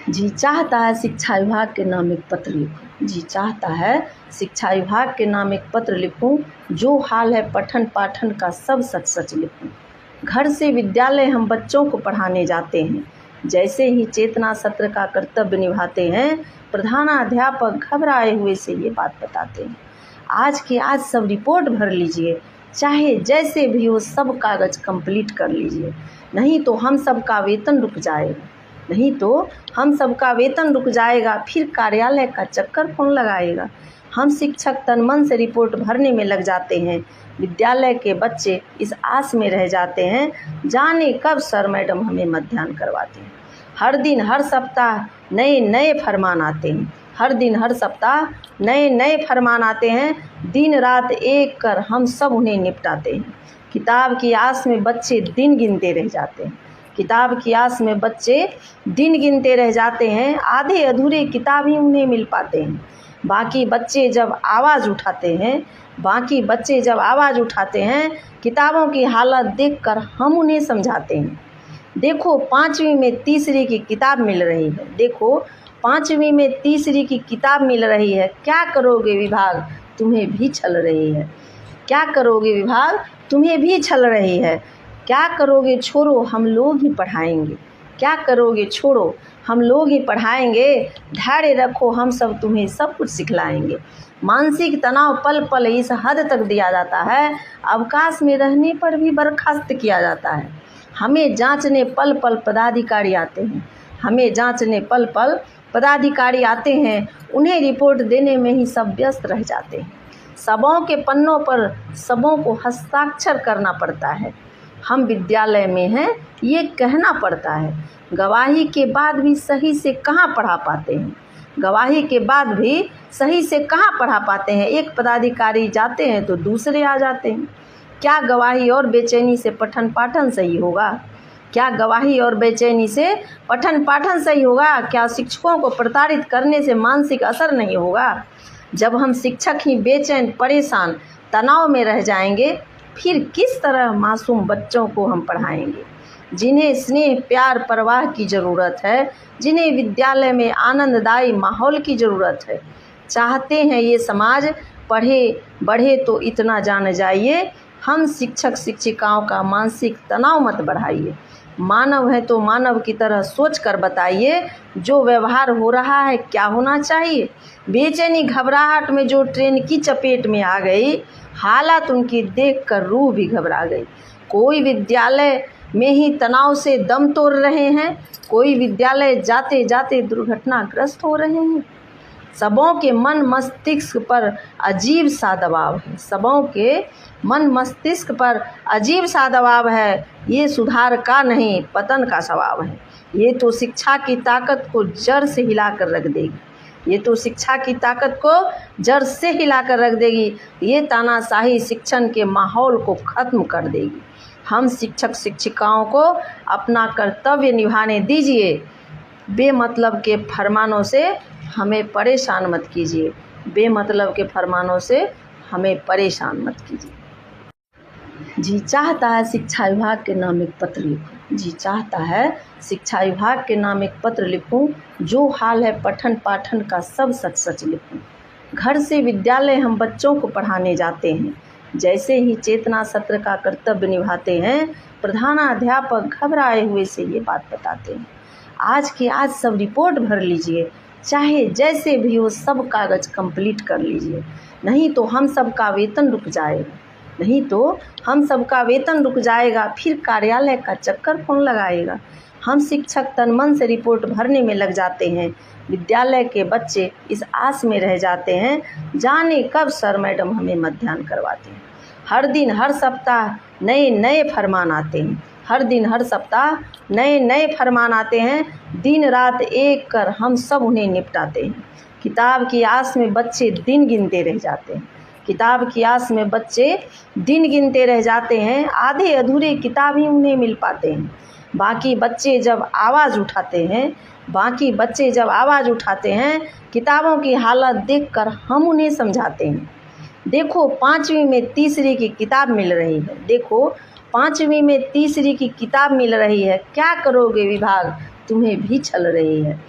जी चाहता है शिक्षा विभाग के नाम एक पत्र लिखूं। जी चाहता है शिक्षा विभाग के नाम एक पत्र लिखूं। जो हाल है पठन पाठन का सब सच सच लिखूं। घर से विद्यालय हम बच्चों को पढ़ाने जाते हैं, जैसे ही चेतना सत्र का कर्तव्य निभाते हैं, प्रधानाध्यापक घबराए हुए से ये बात बताते हैं। आज के आज सब रिपोर्ट भर लीजिए, चाहे जैसे भी हो सब कागज़ कंप्लीट कर लीजिए, नहीं तो हम सबका वेतन रुक जाएगा। नहीं तो हम सबका वेतन रुक जाएगा, फिर कार्यालय का चक्कर कौन लगाएगा। हम शिक्षक तन मन से रिपोर्ट भरने में लग जाते हैं, विद्यालय के बच्चे इस आस में रह जाते हैं, जाने कब सर मैडम हमें मध्याह्न करवाते हैं। हर दिन हर सप्ताह नए नए फरमान आते हैं, हर दिन हर सप्ताह नए नए फरमान आते हैं, दिन रात एक कर हम सब उन्हें निपटाते हैं। किताब की आस में बच्चे दिन गिनते रह जाते हैं, किताब की आस में बच्चे दिन गिनते रह जाते हैं, आधे अधूरे किताब ही उन्हें मिल पाते हैं। बाकी बच्चे जब आवाज़ उठाते हैं, किताबों की हालत देखकर हम उन्हें समझाते हैं। देखो 5वीं में तीसरी की किताब मिल रही है, क्या करोगे विभाग तुम्हें भी छल रही है। क्या करोगे छोड़ो हम लोग ही पढ़ाएंगे, धैर्य रखो हम सब तुम्हें सब कुछ सिखलाएंगे। मानसिक तनाव पल पल इस हद तक दिया जाता है, अवकाश में रहने पर भी बर्खास्त किया जाता है। हमें जांचने पल पल पदाधिकारी आते हैं, उन्हें रिपोर्ट देने में ही सब व्यस्त रह जाते हैं। सबों के पन्नों पर सबों को हस्ताक्षर करना पड़ता है, हम विद्यालय में हैं ये कहना पड़ता है। गवाही के बाद भी सही से कहाँ पढ़ा पाते हैं। एक पदाधिकारी जाते हैं तो दूसरे आ जाते हैं। क्या गवाही और बेचैनी से पठन पाठन सही होगा। क्या शिक्षकों को प्रताड़ित करने से मानसिक असर नहीं होगा। जब हम शिक्षक ही बेचैन परेशान तनाव में रह जाएंगे, फिर किस तरह मासूम बच्चों को हम पढ़ाएंगे, जिन्हें स्नेह प्यार परवाह की ज़रूरत है, जिन्हें विद्यालय में आनंददायी माहौल की ज़रूरत है। चाहते हैं ये समाज पढ़े बढ़े तो इतना जान जाइए, हम शिक्षक शिक्षिकाओं का मानसिक तनाव मत बढ़ाइए। मानव है तो मानव की तरह सोच कर बताइए, जो व्यवहार हो रहा है क्या होना चाहिए। बेचैनी घबराहट में जो ट्रेन की चपेट में आ गई, हालात उनकी देखकर रूह भी घबरा गई। कोई विद्यालय में ही तनाव से दम तोड़ रहे हैं, कोई विद्यालय जाते जाते दुर्घटनाग्रस्त हो रहे हैं। सबों के मन मस्तिष्क पर अजीब सा दबाव है, ये सुधार का नहीं पतन का स्वभाव है। ये तो शिक्षा की ताकत को जड़ से हिला कर रख देगी, ये तानाशाही शिक्षण के माहौल को ख़त्म कर देगी। हम शिक्षक शिक्षिकाओं को अपना कर्तव्य निभाने दीजिए, बेमतलब के फरमानों से हमें परेशान मत कीजिए। जी चाहता है शिक्षा विभाग के नाम एक पत्र लिखूं। जो हाल है पठन पाठन का सब सच सच लिखूं। घर से विद्यालय हम बच्चों को पढ़ाने जाते हैं, जैसे ही चेतना सत्र का कर्तव्य निभाते हैं, प्रधानाध्यापक घबराए हुए से ये बात बताते हैं। आज के आज सब रिपोर्ट भर लीजिए, चाहे जैसे भी हो सब कागज़ कंप्लीट कर लीजिए, नहीं तो हम सबका वेतन रुक जाएगा, फिर कार्यालय का चक्कर कौन लगाएगा। हम शिक्षक तन मन से रिपोर्ट भरने में लग जाते हैं, विद्यालय के बच्चे इस आस में रह जाते हैं, जाने कब सर मैडम हमें मध्याह्न करवाते हैं। हर दिन हर सप्ताह नए नए फरमान आते हैं, दिन रात एक कर हम सब उन्हें निपटाते हैं। किताब की आस में बच्चे दिन गिनते रह जाते हैं, आधे अधूरे किताब ही उन्हें मिल पाते हैं। बाकी बच्चे जब आवाज़ उठाते हैं, किताबों की हालत देखकर हम उन्हें समझाते हैं। देखो 5वीं में तीसरी की किताब मिल रही है, क्या करोगे विभाग तुम्हें भी छल रही है।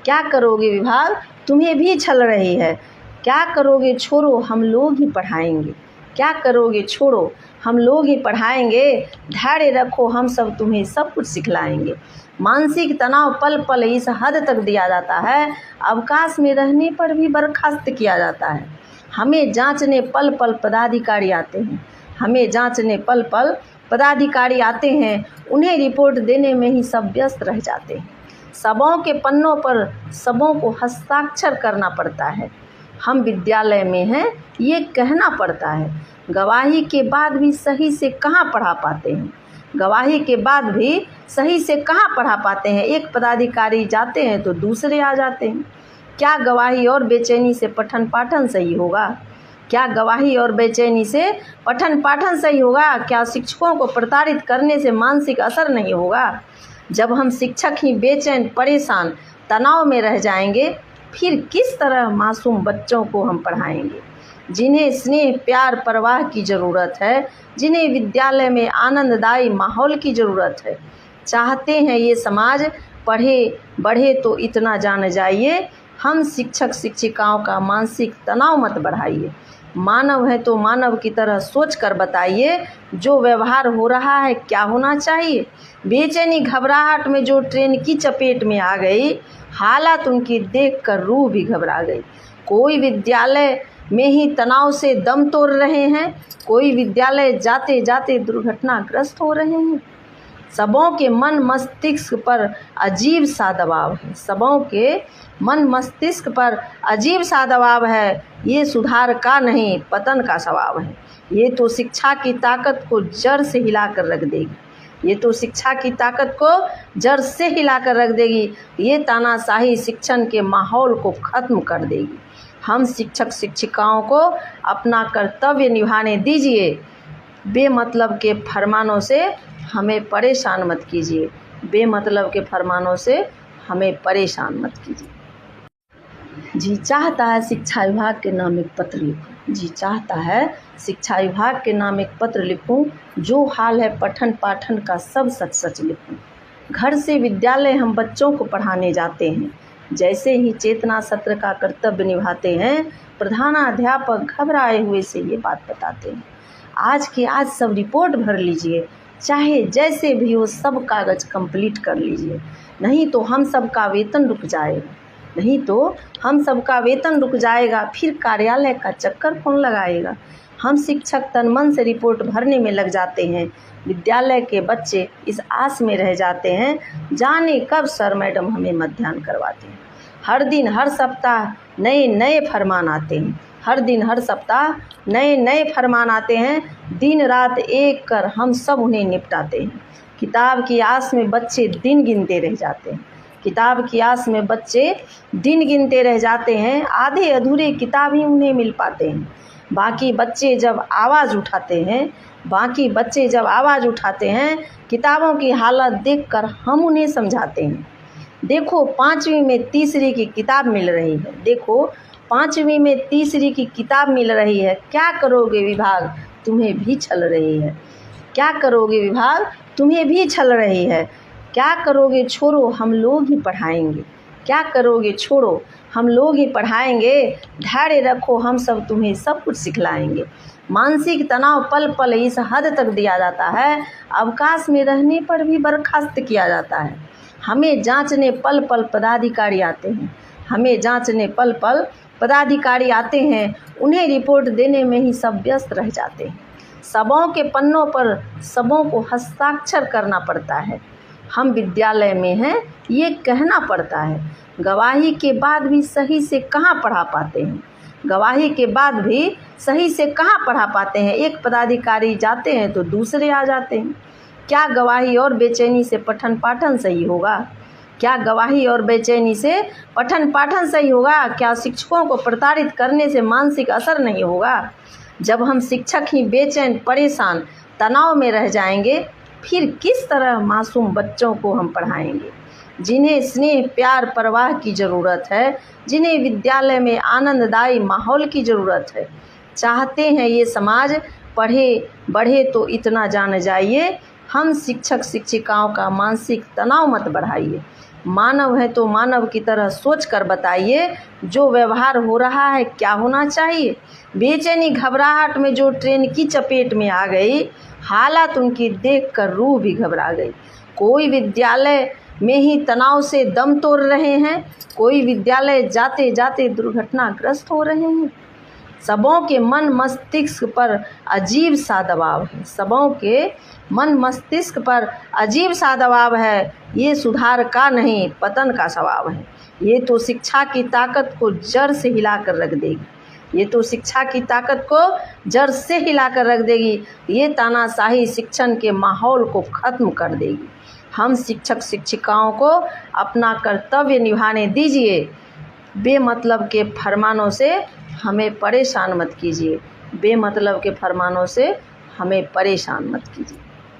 क्या करोगे विभाग, तुम्हें भी छल रही है। क्या करोगे छोड़ो, हम लोग ही पढ़ाएंगे। क्या करोगे छोड़ो, हम लोग ही पढ़ाएंगे। धैर्य रखो, हम सब तुम्हें सब कुछ सिखलाएंगे। मानसिक तनाव पल पल इस हद तक दिया जाता है, अवकाश में रहने पर भी बर्खास्त किया जाता है। हमें जांचने पल पल पदाधिकारी आते हैं। हमें जांचने पल पल पदाधिकारी आते हैं, उन्हें रिपोर्ट देने में ही सब व्यस्त रह जाते हैं। सबों के पन्नों पर सबों को हस्ताक्षर करना पड़ता है। हम विद्यालय में हैं ये कहना पड़ता है। गवाही के बाद भी सही से कहाँ पढ़ा पाते हैं। गवाही के बाद भी सही से कहाँ पढ़ा पाते हैं। एक पदाधिकारी जाते हैं तो दूसरे आ जाते हैं। क्या गवाही और बेचैनी से पठन पाठन सही होगा। क्या गवाही और बेचैनी से पठन पाठन सही होगा। क्या शिक्षकों को प्रताड़ित करने से मानसिक असर नहीं होगा। जब हम शिक्षक ही बेचैन परेशान तनाव में रह जाएंगे, फिर किस तरह मासूम बच्चों को हम पढ़ाएंगे, जिन्हें स्नेह प्यार परवाह की ज़रूरत है, जिन्हें विद्यालय में आनंददायी माहौल की ज़रूरत है। चाहते हैं ये समाज पढ़े बढ़े तो इतना जान जाइए, हम शिक्षक शिक्षिकाओं का मानसिक तनाव मत बढ़ाइए। मानव है तो मानव की तरह सोच कर बताइए, जो व्यवहार हो रहा है क्या होना चाहिए। बेचैनी घबराहट में जो ट्रेन की चपेट में आ गई, हालात उनकी देखकर रूह भी घबरा गई। कोई विद्यालय में ही तनाव से दम तोड़ रहे हैं, कोई विद्यालय जाते जाते दुर्घटनाग्रस्त हो रहे हैं। सबों के मन मस्तिष्क पर अजीब सा दबाव है। सबों के मन मस्तिष्क पर अजीब सा दबाव है। ये सुधार का नहीं, पतन का स्वभाव है। ये तो शिक्षा की ताकत को जड़ से हिला कर रख देगी। ये तो शिक्षा की ताकत को जड़ से हिला कर रख देगी। ये तानाशाही शिक्षण के माहौल को ख़त्म कर देगी। हम शिक्षक शिक्षिकाओं को अपना कर्तव्य निभाने दीजिए। बेमतलब के फरमानों से हमें परेशान मत कीजिए। बेमतलब के फरमानों से हमें परेशान मत कीजिए। जी चाहता है शिक्षा विभाग के नाम एक पत्र लिखूं। जी चाहता है शिक्षा विभाग के नाम एक पत्र लिखूं, जो हाल है पठन पाठन का सब सच सच लिखूं। घर से विद्यालय हम बच्चों को पढ़ाने जाते हैं। जैसे ही चेतना सत्र का कर्तव्य निभाते हैं, प्रधानाध्यापक घबराए हुए से ये बात बताते हैं, आज के आज सब रिपोर्ट भर लीजिए, चाहे जैसे भी हो सब कागज़ कंप्लीट कर लीजिए, नहीं तो हम सब का वेतन रुक जाएगा। नहीं तो हम सब का वेतन रुक जाएगा, फिर कार्यालय का चक्कर कौन लगाएगा। हम शिक्षक तन मन से रिपोर्ट भरने में लग जाते हैं। विद्यालय के बच्चे इस आस में रह जाते हैं, जाने कब सर मैडम हमें मध्याह्न करवाते हैं। हर दिन हर सप्ताह नए नए फरमान आते हैं। हर दिन हर सप्ताह नए नए फरमान आते हैं। दिन रात एक कर हम सब उन्हें निपटाते हैं। किताब की आस में बच्चे दिन गिनते रह जाते हैं। किताब की आस में बच्चे दिन गिनते रह जाते हैं। आधे अधूरे किताब ही उन्हें मिल पाते हैं। बाकी बच्चे जब आवाज़ उठाते हैं, किताबों की हालत देखकर हम उन्हें समझाते हैं। देखो 5वीं में तीसरी की किताब मिल रही है। देखो 5वीं में तीसरी की किताब मिल रही है। क्या करोगे विभाग, तुम्हें भी छल रही है। क्या करोगे विभाग, तुम्हें भी छल रही है। क्या करोगे छोड़ो, हम लोग ही पढ़ाएंगे। क्या करोगे छोड़ो, हम लोग ही पढ़ाएंगे। धैर्य रखो, हम सब तुम्हें सब कुछ सिखलाएंगे। मानसिक तनाव पल पल इस हद तक दिया जाता है, अवकाश में रहने पर भी बर्खास्त किया जाता है। हमें जांचने पल पल पदाधिकारी आते हैं। हमें जांचने पल पल पदाधिकारी आते हैं, उन्हें रिपोर्ट देने में ही सब व्यस्त रह जाते हैं। सबों के पन्नों पर सबों को हस्ताक्षर करना पड़ता है। हम विद्यालय में हैं ये कहना पड़ता है। गवाही के बाद भी सही से कहाँ पढ़ा पाते हैं। गवाही के बाद भी सही से कहाँ पढ़ा पाते हैं। एक पदाधिकारी जाते हैं तो दूसरे आ जाते हैं। क्या गवाही और बेचैनी से पठन पाठन सही होगा। क्या गवाही और बेचैनी से पठन पाठन सही होगा। क्या शिक्षकों को प्रताड़ित करने से मानसिक असर नहीं होगा। जब हम शिक्षक ही बेचैन परेशान तनाव में रह जाएंगे, फिर किस तरह मासूम बच्चों को हम पढ़ाएंगे, जिन्हें स्नेह प्यार परवाह की ज़रूरत है, जिन्हें विद्यालय में आनंददायी माहौल की ज़रूरत है। चाहते हैं ये समाज पढ़े बढ़े तो इतना जान जाइए, हम शिक्षक शिक्षिकाओं का मानसिक तनाव मत बढ़ाइए। मानव है तो मानव की तरह सोच कर बताइए, जो व्यवहार हो रहा है क्या होना चाहिए। बेचैनी घबराहट में जो ट्रेन की चपेट में आ गई, हालात उनकी देखकर रूह भी घबरा गई। कोई विद्यालय में ही तनाव से दम तोड़ रहे हैं, कोई विद्यालय जाते जाते दुर्घटनाग्रस्त हो रहे हैं। सबों के मन मस्तिष्क पर अजीब सा दबाव है, सबों के मन मस्तिष्क पर अजीब सा दबाव है। ये सुधार का नहीं, पतन का स्वभाव है। ये तो शिक्षा की ताकत को जड़ से हिलाकर रख देगी, ये तो शिक्षा की ताकत को जड़ से हिलाकर रख देगी। ये तानाशाही शिक्षण के माहौल को ख़त्म कर देगी। हम शिक्षक शिक्षिकाओं को अपना कर्तव्य निभाने दीजिए। बेमतलब के फरमानों से हमें परेशान मत कीजिए, बेमतलब के फरमानों से हमें परेशान मत कीजिए।